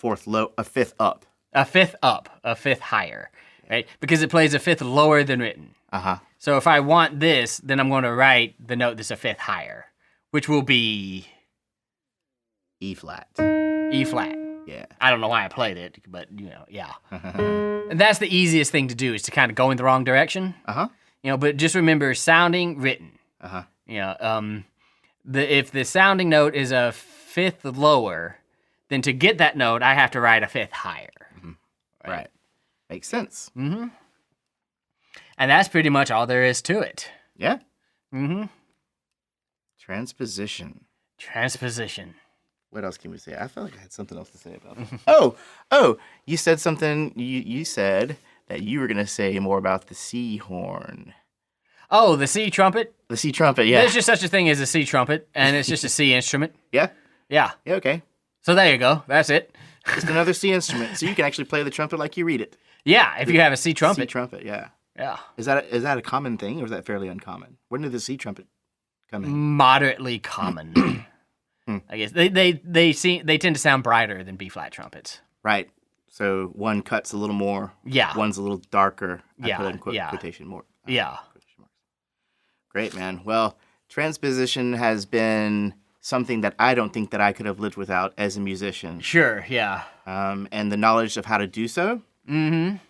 Speaker 3: A fifth up, a fifth higher, right? Because it plays a fifth lower than written.
Speaker 2: Uh-huh.
Speaker 3: So if I want this, then I'm going to write the note that's a fifth higher, which will be
Speaker 2: E flat.
Speaker 3: E flat.
Speaker 2: Yeah.
Speaker 3: I don't know why I played it, but yeah. And that's the easiest thing to do is to kind of go in the wrong direction.
Speaker 2: Uh-huh.
Speaker 3: But just remember sounding, written.
Speaker 2: Uh-huh.
Speaker 3: If the sounding note is a fifth lower, then to get that note, I have to write a fifth higher.
Speaker 2: Mm-hmm. Right. Makes sense.
Speaker 3: Mm-hmm. And that's pretty much all there is to it.
Speaker 2: Yeah.
Speaker 3: Mm-hmm.
Speaker 2: Transposition.
Speaker 3: Transposition.
Speaker 2: What else can we say? I felt like I had something else to say about it. Oh, you said something. You said that you were going to say more about the C horn.
Speaker 3: Oh, the C trumpet?
Speaker 2: The C trumpet, yeah.
Speaker 3: There's just such a thing as a C trumpet, and it's just a C instrument.
Speaker 2: Yeah?
Speaker 3: Yeah.
Speaker 2: Yeah, okay.
Speaker 3: So there you go. That's it.
Speaker 2: Just another C instrument. So you can actually play the trumpet like you read it.
Speaker 3: Yeah, if you have a C trumpet.
Speaker 2: C trumpet, yeah.
Speaker 3: Yeah.
Speaker 2: Is that a common thing, or is that fairly uncommon? When did the C trumpet come in?
Speaker 3: Moderately common. I guess they tend to sound brighter than B flat trumpets.
Speaker 2: Right. So one cuts a little more.
Speaker 3: Yeah.
Speaker 2: One's a little darker.
Speaker 3: Yeah,
Speaker 2: I put in
Speaker 3: yeah.
Speaker 2: quotation more.
Speaker 3: Yeah.
Speaker 2: Quotation marks. Great, man. Well, transposition has been something that I don't think that I could have lived without as a musician.
Speaker 3: Sure. Yeah.
Speaker 2: And the knowledge of how to do so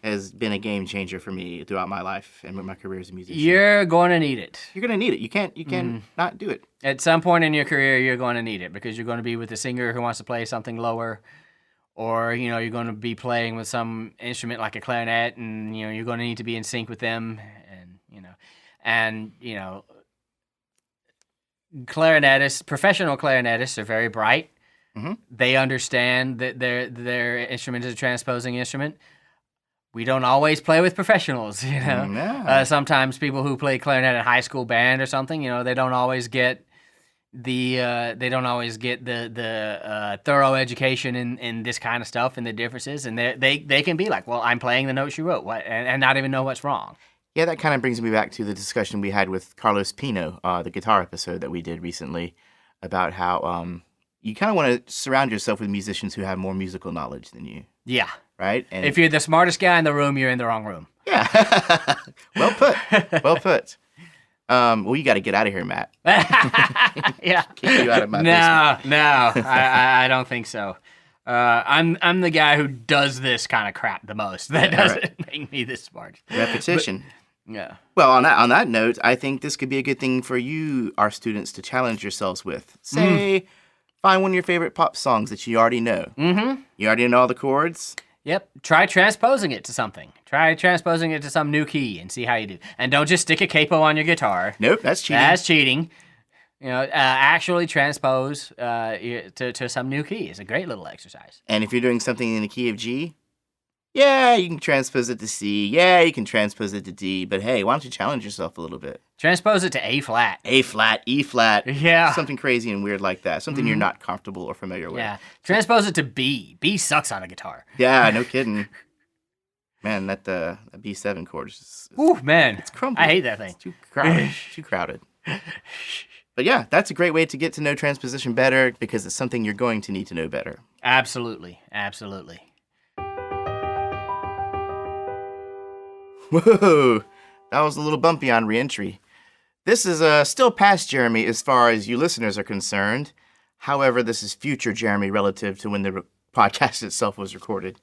Speaker 2: has been a game changer for me throughout my life and with my career as a musician.
Speaker 3: You're going to need it.
Speaker 2: You're gonna need it. You can't not do it.
Speaker 3: At some point in your career, you're going to need it because you're going to be with a singer who wants to play something lower, or you're going to be playing with some instrument like a clarinet, and you're going to need to be in sync with them, and clarinetists, professional clarinetists, are very bright.
Speaker 2: Mm-hmm.
Speaker 3: They understand that their instrument is a transposing instrument. We don't always play with professionals,
Speaker 2: No.
Speaker 3: Sometimes people who play clarinet in high school band or something, they don't always get the thorough education in this kind of stuff and the differences, and they can be like, well, I'm playing the notes you wrote, and not even know what's wrong.
Speaker 2: Yeah, that kind of brings me back to the discussion we had with Carlos Pino, the guitar episode that we did recently, about how you kind of want to surround yourself with musicians who have more musical knowledge than you.
Speaker 3: Yeah.
Speaker 2: Right? And
Speaker 3: If you're the smartest guy in the room, you're in the wrong room.
Speaker 2: yeah. Well put. Well put. Well, you got to get out of here, Matt.
Speaker 3: Yeah.
Speaker 2: Kick you out of my basement.
Speaker 3: No, I don't think so. I'm the guy who does this kind of crap the most. That doesn't make me this smart.
Speaker 2: Repetition.
Speaker 3: Yeah.
Speaker 2: Well, on that note, I think this could be a good thing for you, our students, to challenge yourselves with. Say, find one of your favorite pop songs that you already know. Mm-hmm. You already know all the chords.
Speaker 3: Yep. Try transposing it to something. Try transposing it to some new key and see how you do. And don't just stick a capo on your guitar.
Speaker 2: Nope, that's cheating.
Speaker 3: That's cheating. Actually transpose to some new key. It's a great little exercise.
Speaker 2: And if you're doing something in the key of G, yeah, you can transpose it to C. Yeah, you can transpose it to D. But hey, why don't you challenge yourself a little bit?
Speaker 3: Transpose it to A flat.
Speaker 2: A flat, E flat.
Speaker 3: Yeah.
Speaker 2: Something crazy and weird like that. Something you're not comfortable or familiar with.
Speaker 3: Yeah. Transpose it to B. B sucks on a guitar.
Speaker 2: Yeah, no kidding. Man, that B7 chord is just,
Speaker 3: Ooh, man.
Speaker 2: it's crumbly.
Speaker 3: I hate that thing.
Speaker 2: It's too crowded. Too crowded. But yeah, that's a great way to get to know transposition better because it's something you're going to need to know better.
Speaker 3: Absolutely. Absolutely.
Speaker 2: Whoa, that was a little bumpy on reentry. This is still past Jeremy as far as you listeners are concerned. However, this is future Jeremy relative to when the podcast itself was recorded.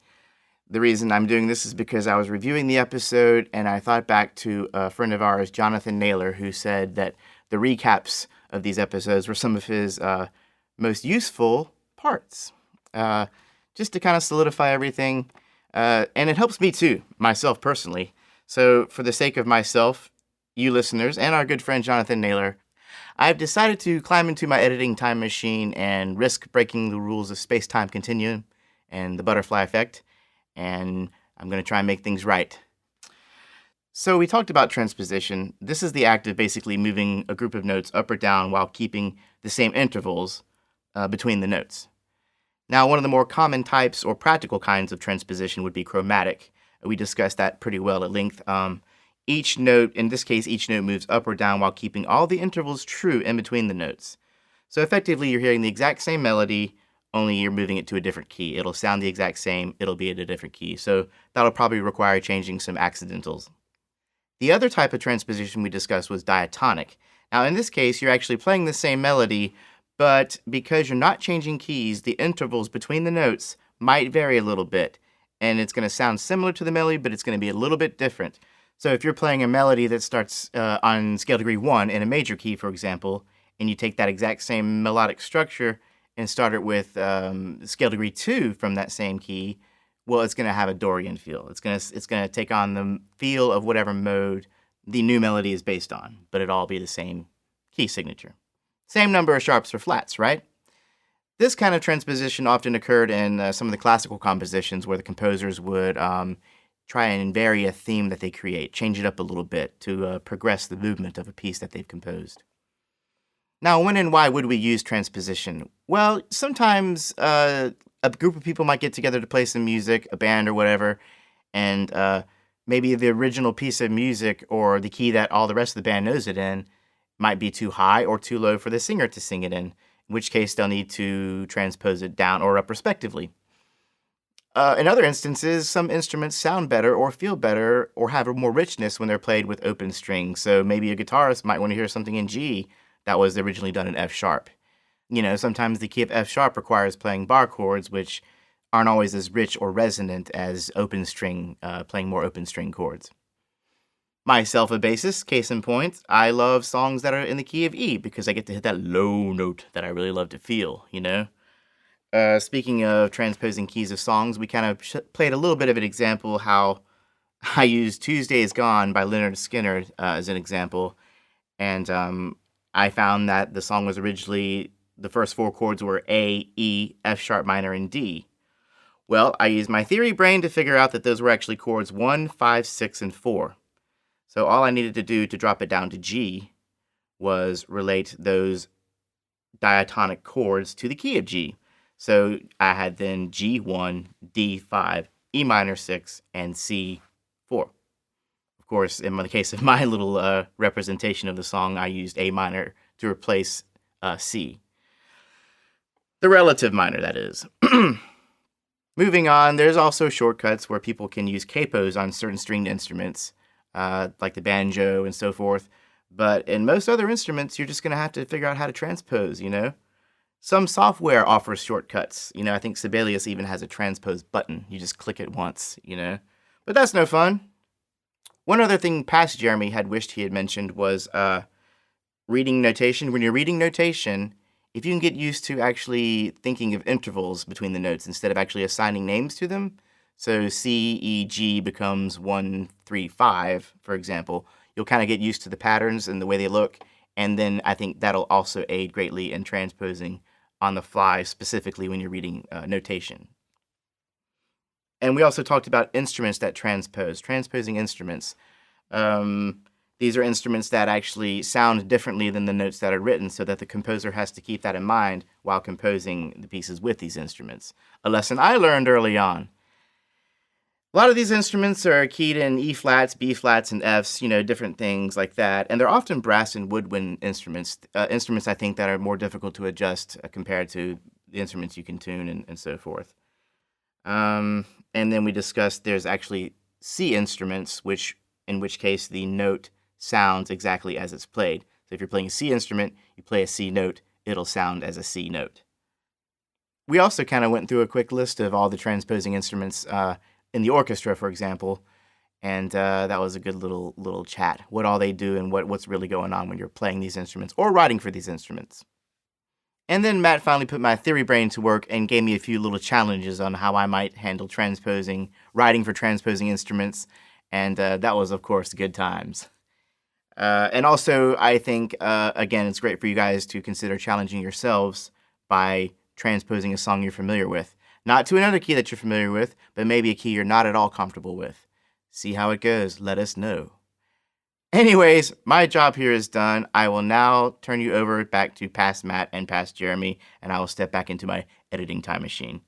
Speaker 2: The reason I'm doing this is because I was reviewing the episode and I thought back to a friend of ours, Jonathan Naylor, who said that the recaps of these episodes were some of his most useful parts. Just to kind of solidify everything. And it helps me too, myself personally. So for the sake of myself, you listeners, and our good friend Jonathan Naylor, I've decided to climb into my editing time machine and risk breaking the rules of space-time continuum and the butterfly effect, and I'm going to try and make things right. So we talked about transposition. This is the act of basically moving a group of notes up or down while keeping the same intervals between the notes. Now, one of the more common types or practical kinds of transposition would be chromatic. We discussed that pretty well at length. Each note, in this case, each note moves up or down while keeping all the intervals true in between the notes. So effectively, you're hearing the exact same melody, only you're moving it to a different key. It'll sound the exact same, it'll be at a different key. So that'll probably require changing some accidentals. The other type of transposition we discussed was diatonic. Now, in this case, you're actually playing the same melody, but because you're not changing keys, the intervals between the notes might vary a little bit. And it's going to sound similar to the melody, but it's going to be a little bit different. So if you're playing a melody that starts on scale degree 1 in a major key, for example, and you take that exact same melodic structure and start it with scale degree 2 from that same key, well, it's going to have a Dorian feel. It's going to take on the feel of whatever mode the new melody is based on, but it'll all be the same key signature. Same number of sharps or flats, right? This kind of transposition often occurred in some of the classical compositions where the composers would try and vary a theme that they create, change it up a little bit to progress the movement of a piece that they've composed. Now, when and why would we use transposition? Well, sometimes a group of people might get together to play some music, a band or whatever, and maybe the original piece of music or the key that all the rest of the band knows it in might be too high or too low for the singer to sing it in which case they'll need to transpose it down or up respectively. In other instances, some instruments sound better or feel better or have more richness when they're played with open strings. So maybe a guitarist might want to hear something in G that was originally done in F sharp. You know, sometimes the key of F sharp requires playing bar chords, which aren't always as rich or resonant as open string, playing more open string chords. Myself a bassist, case in point, I love songs that are in the key of E because I get to hit that low note that I really love to feel, you know? Speaking of transposing keys of songs, we kind of played a little bit of an example how I used Tuesday Is Gone by Leonard Skinner as an example. And I found that the song was originally, the first four chords were A, E, F sharp minor, and D. Well, I used my theory brain to figure out that those were actually chords 1, 5, 6, and 4. So all I needed to do to drop it down to G was relate those diatonic chords to the key of G. So I had then G1, D5, E minor 6, and C4. Of course, in the case of my little representation of the song, I used A minor to replace C. The relative minor, that is. Moving on, there's also shortcuts where people can use capos on certain stringed instruments, like the banjo and so forth. But in most other instruments, you're just going to have to figure out how to transpose, you know? Some software offers shortcuts. You know, I think Sibelius even has a transpose button. You just click it once, you know? But that's no fun. One other thing past Jeremy had wished he had mentioned was reading notation. When you're reading notation, if you can get used to actually thinking of intervals between the notes instead of actually assigning names to them, so C, E, G becomes 1, 3, 5, for example, you'll kind of get used to the patterns and the way they look, and then I think that'll also aid greatly in transposing on the fly, specifically when you're reading notation. And we also talked about instruments that transpose, transposing instruments. These are instruments that actually sound differently than the notes that are written, so that the composer has to keep that in mind while composing the pieces with these instruments. A lesson I learned early on. A lot of these instruments are keyed in E flats, B flats, and Fs, different things like that. And they're often brass and woodwind instruments, instruments I think that are more difficult to adjust compared to the instruments you can tune and so forth. And then we discussed there's actually C instruments, in which case the note sounds exactly as it's played. So if you're playing a C instrument, you play a C note, it'll sound as a C note. We also kind of went through a quick list of all the transposing instruments in the orchestra, for example, and that was a good little chat. What all they do and what's really going on when you're playing these instruments or writing for these instruments. And then Matt finally put my theory brain to work and gave me a few little challenges on how I might handle transposing, writing for transposing instruments, and that was, of course, good times. And also, I think, again, it's great for you guys to consider challenging yourselves by transposing a song you're familiar with. Not to another key that you're familiar with, but maybe a key you're not at all comfortable with. See how it goes. Let us know. Anyways, my job here is done. I will now turn you over back to past Matt and past Jeremy, and I will step back into my editing time machine.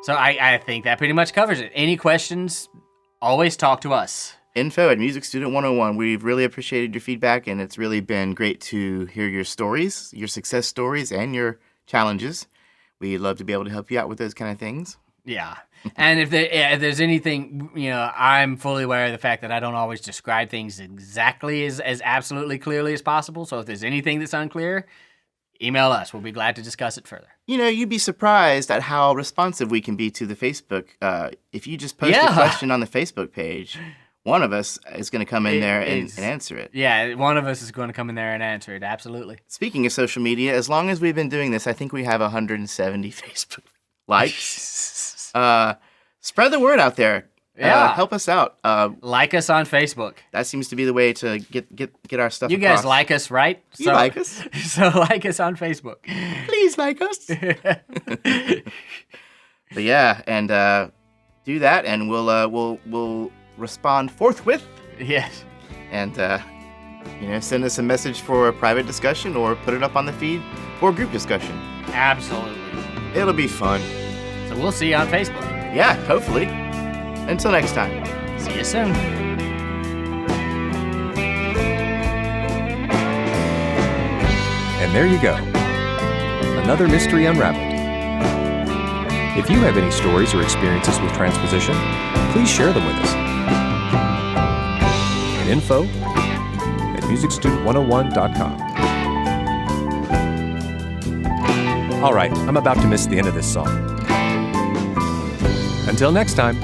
Speaker 3: So I think that pretty much covers it. Any questions, always talk to us.
Speaker 2: Info@Music Student 101. We've really appreciated your feedback, and it's really been great to hear your stories, your success stories, and your challenges. We'd love to be able to help you out with those kind of things.
Speaker 3: Yeah. And if there's anything, I'm fully aware of the fact that I don't always describe things exactly as absolutely clearly as possible. So if there's anything that's unclear, email us. We'll be glad to discuss it further.
Speaker 2: You'd be surprised at how responsive we can be to the Facebook. If you just post a question on the Facebook page, one of us is going to come in there and answer it.
Speaker 3: Yeah, one of us is going to come in there and answer it. Absolutely.
Speaker 2: Speaking of social media, as long as we've been doing this, I think we have 170 Facebook likes. Spread the word out there.
Speaker 3: Yeah.
Speaker 2: Help us out.
Speaker 3: Like us on Facebook.
Speaker 2: That seems to be the way to get our stuff
Speaker 3: You
Speaker 2: across.
Speaker 3: guys like us, right?
Speaker 2: You like us.
Speaker 3: So like us on Facebook.
Speaker 2: Please like us. But yeah, and do that, and we'll respond forthwith.
Speaker 3: Yes.
Speaker 2: And send us a message for a private discussion or put it up on the feed for group discussion.
Speaker 3: Absolutely.
Speaker 2: It'll be fun.
Speaker 3: So we'll see you on Facebook.
Speaker 2: Yeah, hopefully. Until next time.
Speaker 3: See you soon.
Speaker 1: And there you go. Another mystery unraveled. If you have any stories or experiences with transposition, please share them with us. At info@musicstudent101.com. All right, I'm about to miss the end of this song. Until next time.